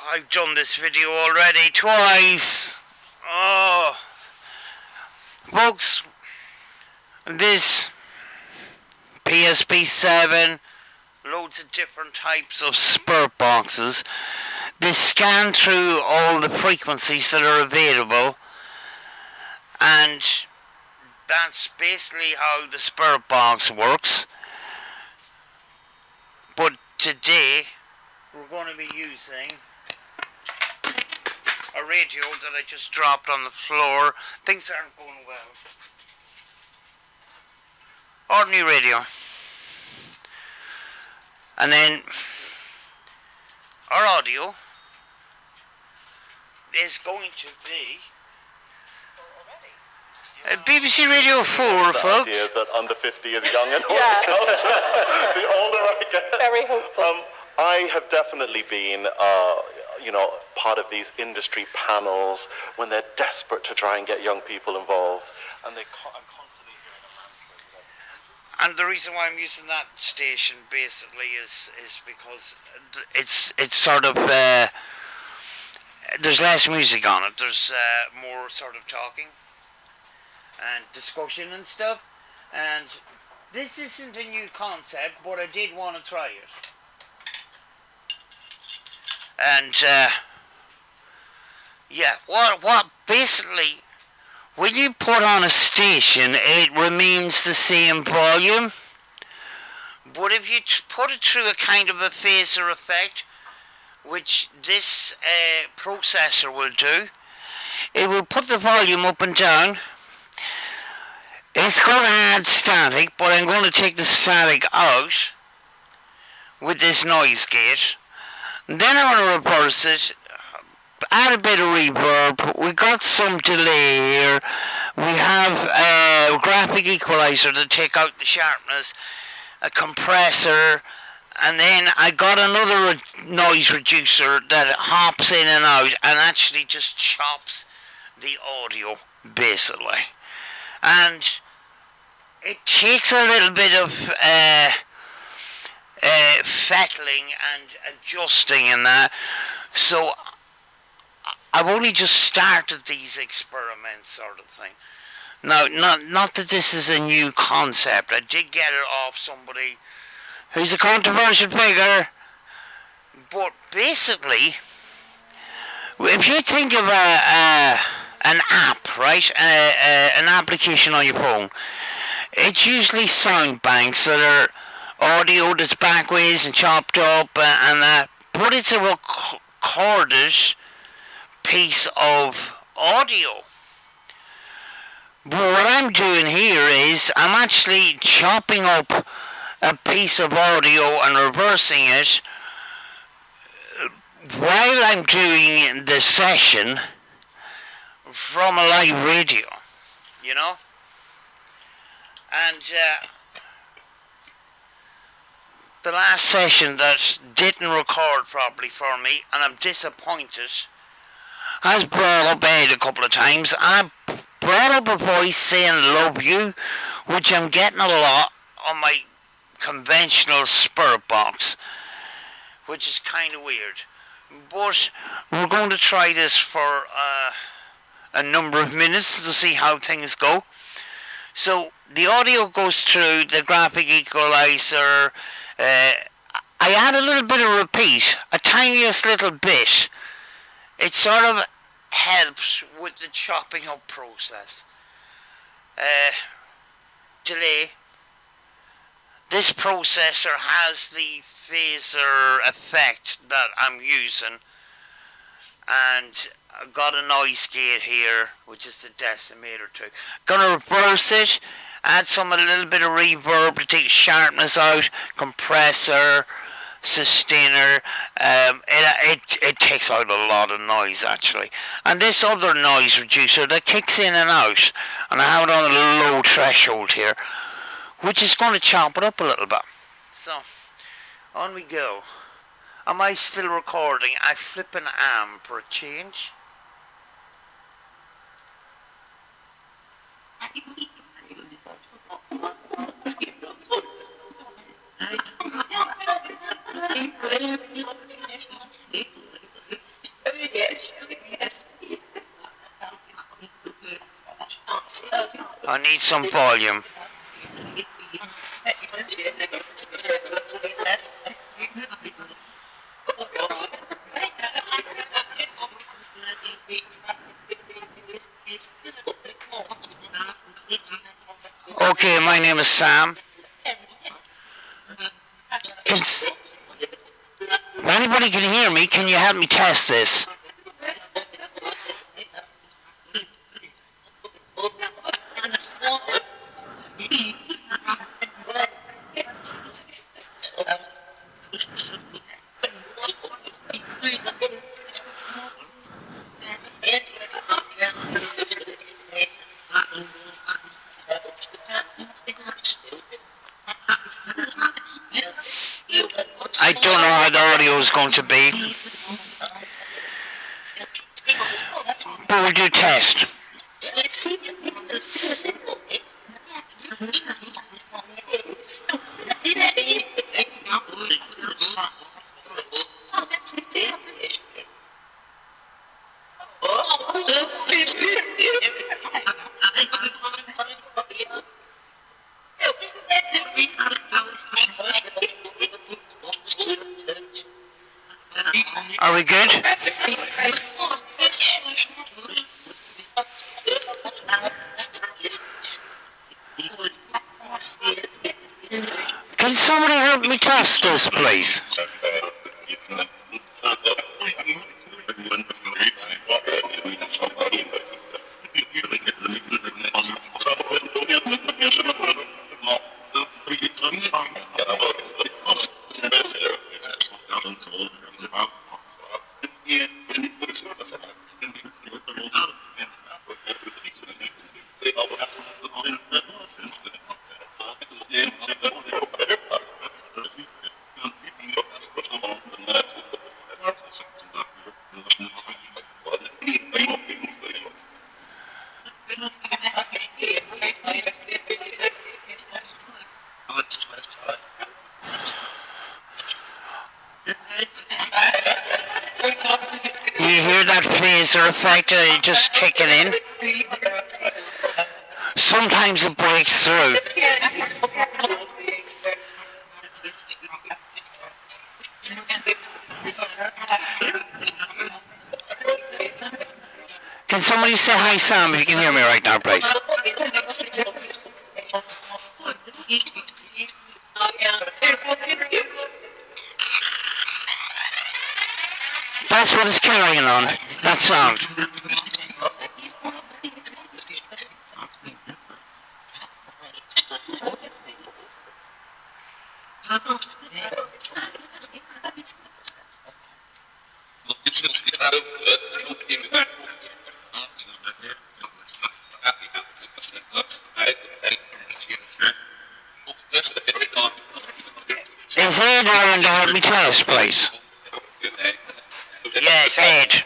I've done this video already twice. Oh, folks, this PSP7, loads of different types of spurt boxes. They scan through all the frequencies that are available, and that's basically how the spurt box works. But today we're going to be using a radio that I just dropped on the floor. Things aren't going well. Ordinary radio. And then our audio is going to be BBC Radio 4, folks. The idea that under 50 is young and old. The older I get. Very hopeful. I have definitely been, part of these industry panels when they're desperate to try and get young people involved, and I'm constantly hearing a mantra. And the reason why I'm using that station basically is because it's sort of there's less music on it. There's more sort of talking and discussion and stuff. And this isn't a new concept, but I did want to try it. And what basically, when you put on a station, it remains the same volume. But if you put it through a kind of a phaser effect, which this processor will do, it will put the volume up and down. It's going to add static, but I'm going to take the static out with this noise gate. Then I'm going to reverse it, add a bit of reverb. We got some delay here. We have a graphic equalizer to take out the sharpness, a compressor, and then I got another noise reducer that hops in and out and actually just chops the audio, basically. And it takes a little bit of fettling and adjusting in that. So I've only just started these experiments, sort of thing. Now, not that this is a new concept. I did get it off somebody who's a controversial figure. But basically, if you think of an app, right? An application on your phone, it's usually sound banks that are audio that's backwards and chopped up and that. But it's a recorded piece of audio. But what I'm doing here is I'm actually chopping up a piece of audio and reversing it while I'm doing the session from a live radio, you know? And the last session that didn't record properly for me, and I'm disappointed, has brought up Ed a couple of times, and I brought up a voice saying love you, which I'm getting a lot on my conventional spurt box, which is kind of weird. But we're going to try this for a number of minutes to see how things go. So the audio goes through the graphic equalizer. I add a little bit of repeat, a tiniest little bit. It sort of helps with the chopping up process. Delay. This processor has the phaser effect that I'm using, and I've got a noise gate here, which is the decimator too. Gonna reverse it, add a little bit of reverb to take sharpness out, compressor, sustainer. It takes out a lot of noise actually. And this other noise reducer that kicks in and out, and I have it on a low threshold here, which is going to chop it up a little bit. So, on we go. Am I still recording? I flip an amp for a change. need some volume. Okay, my name is Sam. If anybody can hear me, can you help me test this? I don't know how the audio is going to be, but we'll do test. Are we good? Can somebody help me test this, please? You hear that phaser effect just kicking in? Sometimes it breaks through. Can somebody say hi, Sam, if you can hear me right now, please? That's what it's carrying on, that sound. Is Ed around to help me test, please? Yes, Ed.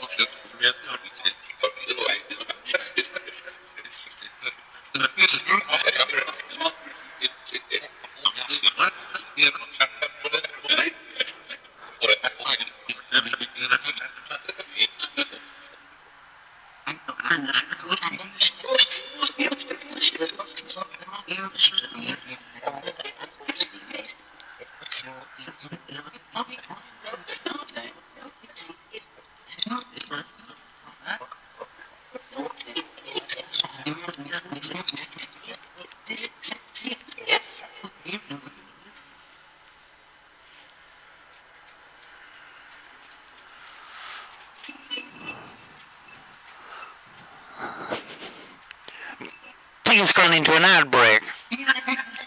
I think it's gone into an ad break.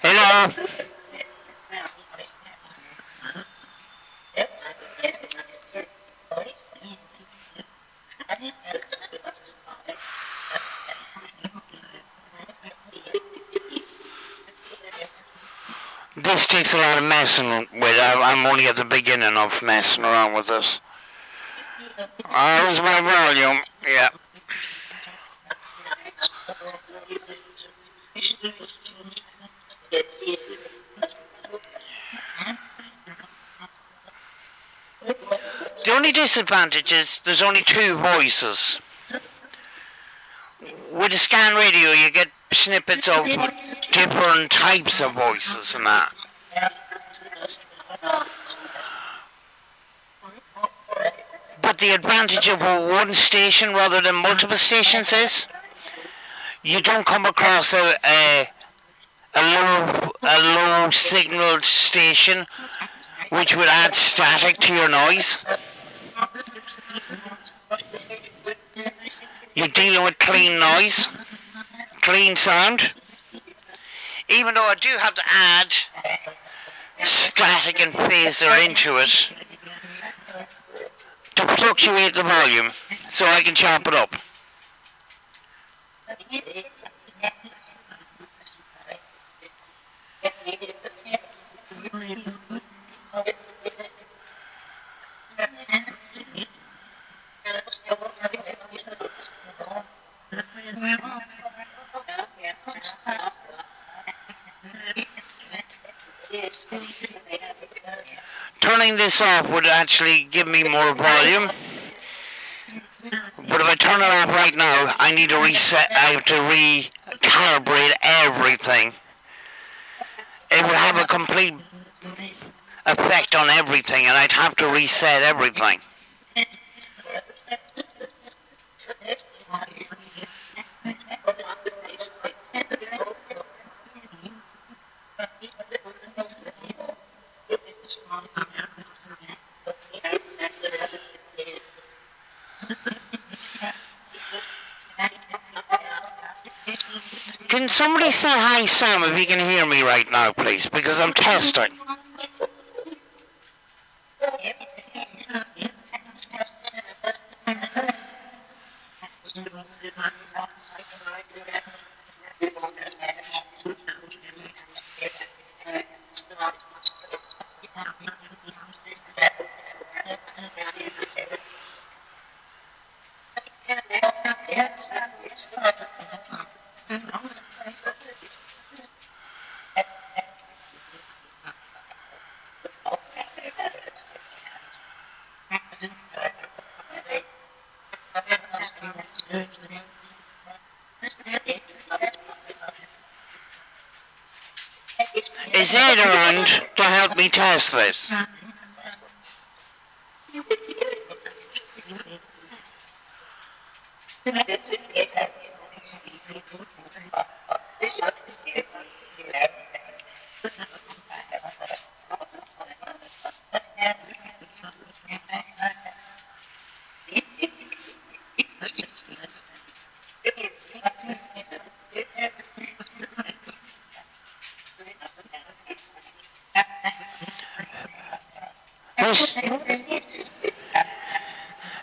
Hello? This takes a lot of messing with. I'm only at the beginning of messing around with this. There's my volume. Yeah. The only disadvantage is there's only two voices. With a scan radio, you get snippets of different types of voices and that. But the advantage of a one station rather than multiple stations is you don't come across a low signal station which would add static to your noise. You're dealing with clean noise, clean sound. Even though I do have to add static and phaser into it to fluctuate the volume so I can chop it up. Turning this off would actually give me more volume. But if I turn it off right now, I need to reset, I have to recalibrate everything. It would have a complete effect on everything and I'd have to reset everything. Can somebody say hi, Sam, if you can hear me right now, please? Because I'm testing. Is Ed around to help me test this?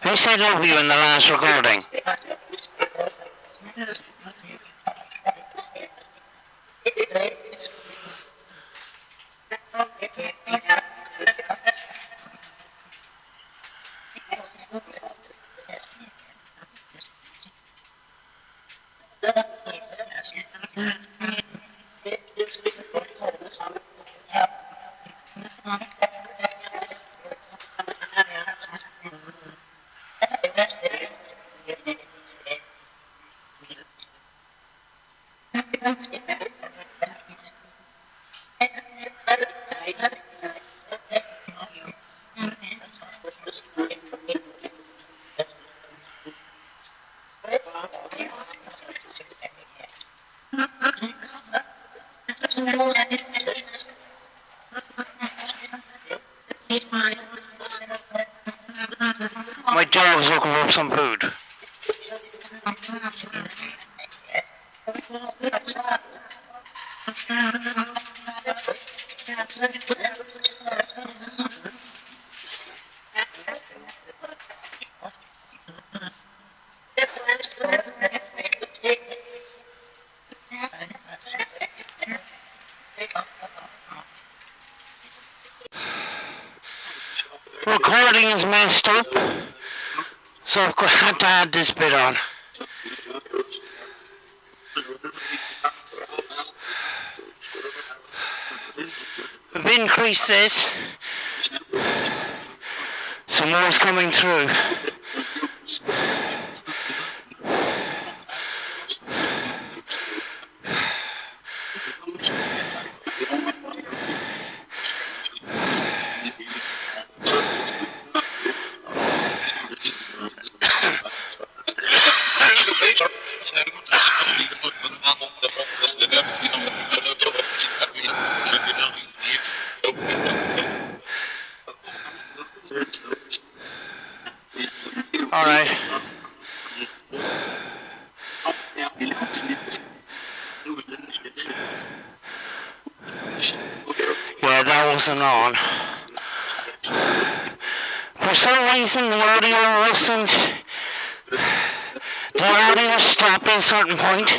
Who said love you in the last recording? My dog's looking for some food. Recording is messed up, so I've had to add this bit on. We've increased this, so more is coming through. All right. Yeah, that wasn't on. For some reason, the audio wasn't. The audio stopped at a certain point.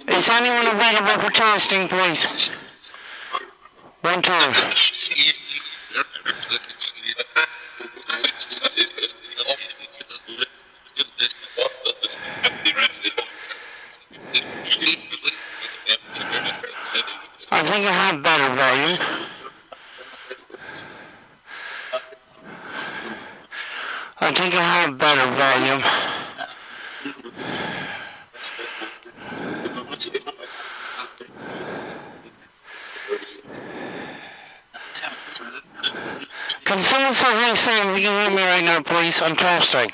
Is anyone available for testing, please? One turn. I think I have better volume. I think I have better volume. Can someone say hi, Sam? You can hear me right now, please. I'm testing.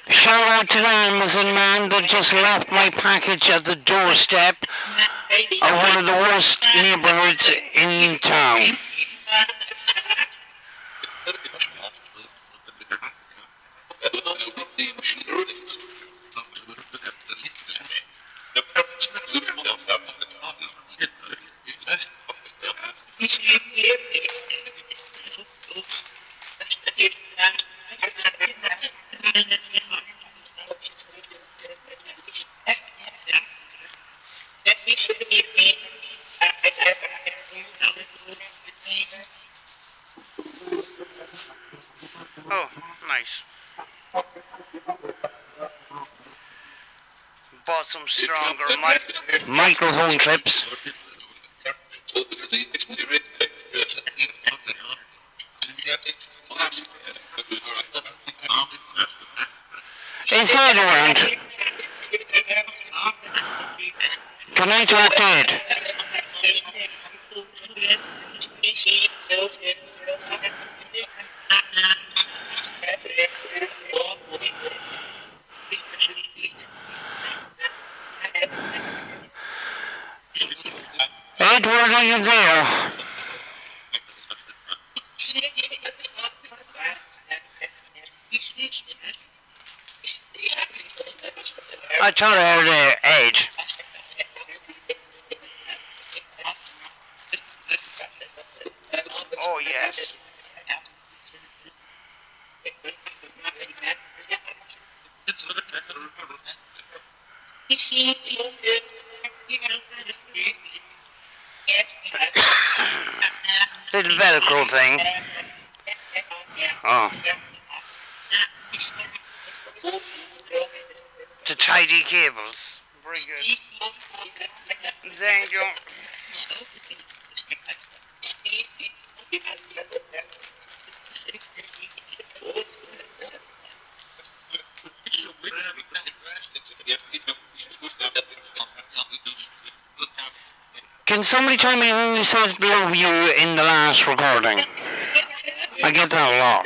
Shout out to the Amazon man that just left my package at the doorstep of one of the worst neighborhoods in town. Oh, nice. Bought some stronger microphone clips. Is that around? Can I talk to it? Edward, are you there? I thought I heard Ed. Oh, yes. Little Velcro thing. Oh. To tidy cables. Very good. Thank you. Can somebody tell me who said love you in the last recording? I get that a lot.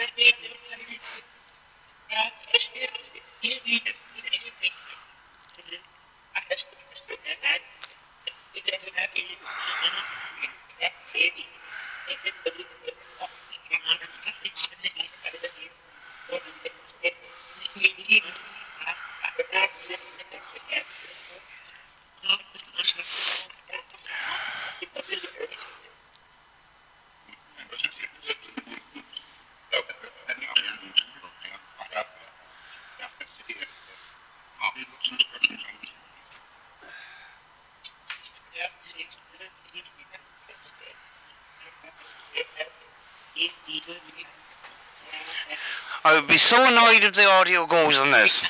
I would be so annoyed if the audio goes on this.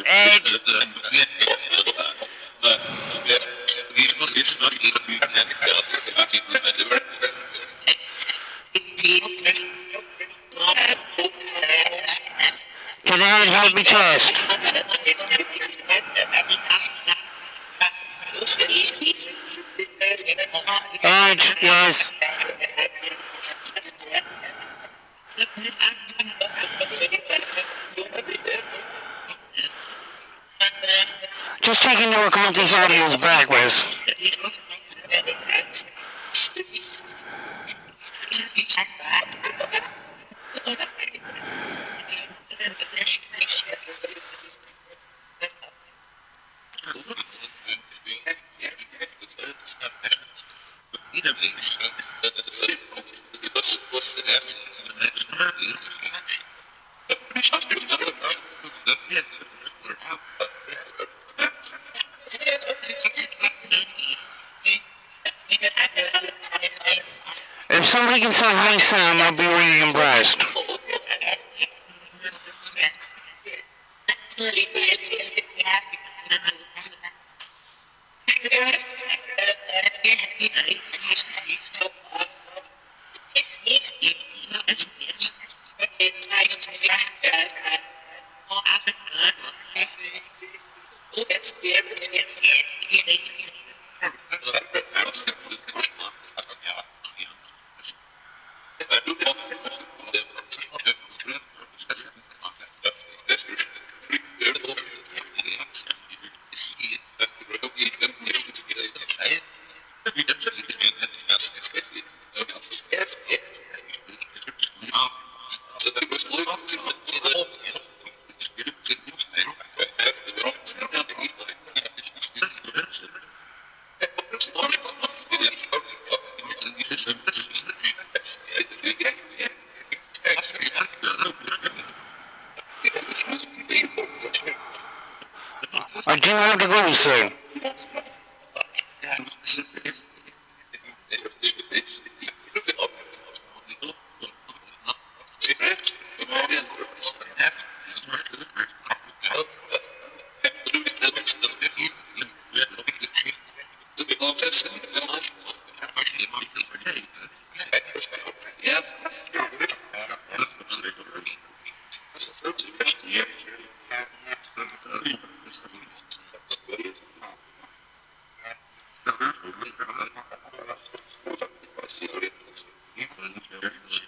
Ed, can Ed help me test? Ed, yes. Just taking into account these audios backwards. If somebody can say hi Sam, I'll be really impressed. I do have to go soon.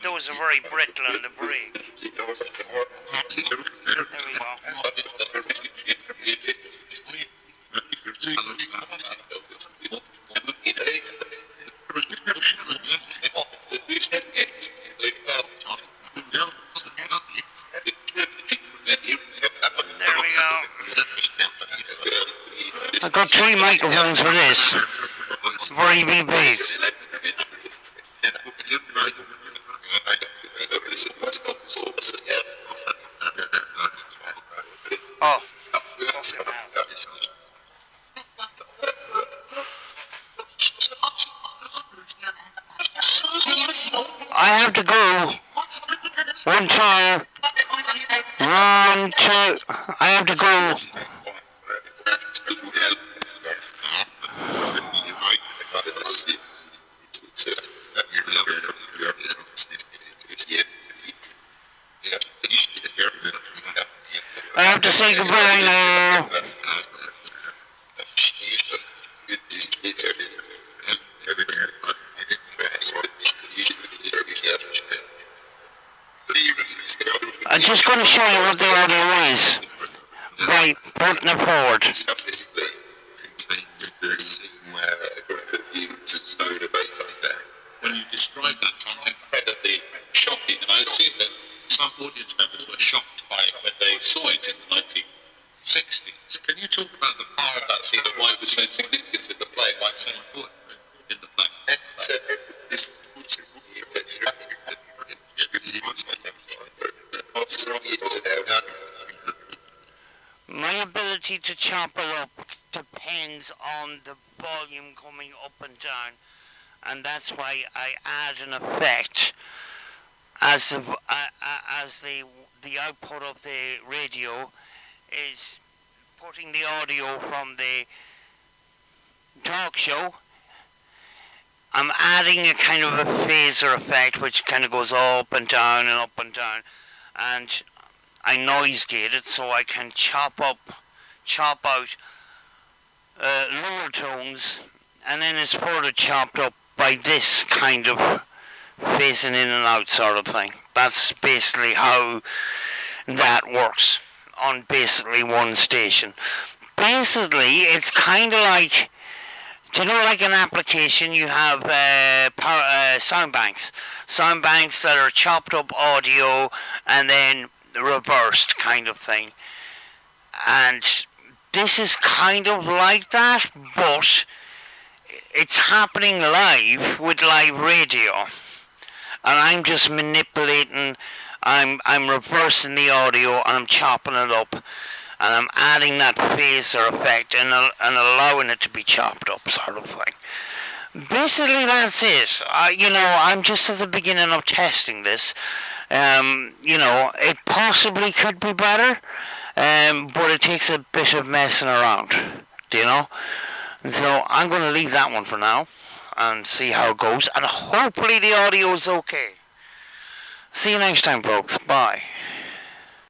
That was a very brittle on the break. There we go. There we go. I've got 3 microphones for this. For EVPs. Oh. I have to go. 1, 2. 1, 2. I have to go. I have to say goodbye now. I'm just going to show you what the audio is by putting it forward. When you describe that, sounds incredibly shocking, and I assume that some audience members were shocked by it when they saw it in the 60s. Can you talk about the power of that scene and why it was so significant in the play, why it was so important in the play? My ability to chop it up depends on the volume coming up and down, and that's why I add an effect as the output of the radio is putting the audio from the talk show. I'm adding a kind of a phaser effect which kind of goes up and down and up and down, and I noise gate it so I can chop out lower tones, and then it's further chopped up by this kind of phasing in and out sort of thing. That's basically how that works on basically one station. Basically, it's kind of like, do you know, like an application, you have sound banks that are chopped up audio and then reversed kind of thing. And this is kind of like that, but it's happening live with live radio. And I'm just manipulating, I'm reversing the audio and I'm chopping it up. And I'm adding that phaser effect and allowing it to be chopped up sort of thing. Basically that's it. I'm just at the beginning of testing this. It possibly could be better, but it takes a bit of messing around, And so I'm going to leave that one for now and see how it goes, and hopefully the audio is okay. See you next time, folks. Bye.